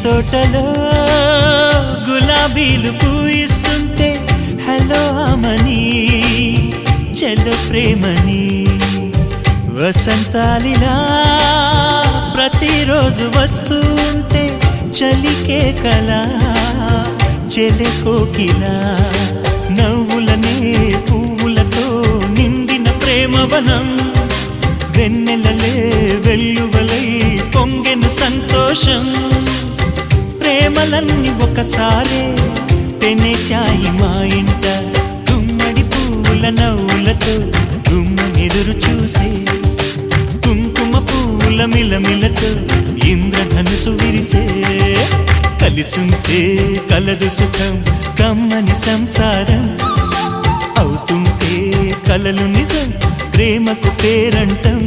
తోటలో గులాబీలు పూయిస్తుంటే హలో అమని చెల్లో ప్రేమని వసంతాలిలా ప్రతిరోజు వస్తుంటే చలికే కలా చెలె కోకిలా నవ్వులనే పువ్వులతో నిండిన ప్రేమవనం వెన్నెలలే వెల్లువలై పొంగెను సంతోషం ప్రేమలన్నీ ఒకసారే పెనేశాయి మా ఇంట గుమ్మడి పువ్వుల నవ్వులతో గుమ్మెదురు చూసే కుంకుమ పువ్వుల మిలమిలతో ఇంద్రధనుసు విరిసే కలిసుంటే కలదు సుఖం కమ్మని సంసారం అవుతుంటే కలలు నిజం ప్రేమకు పేరంటం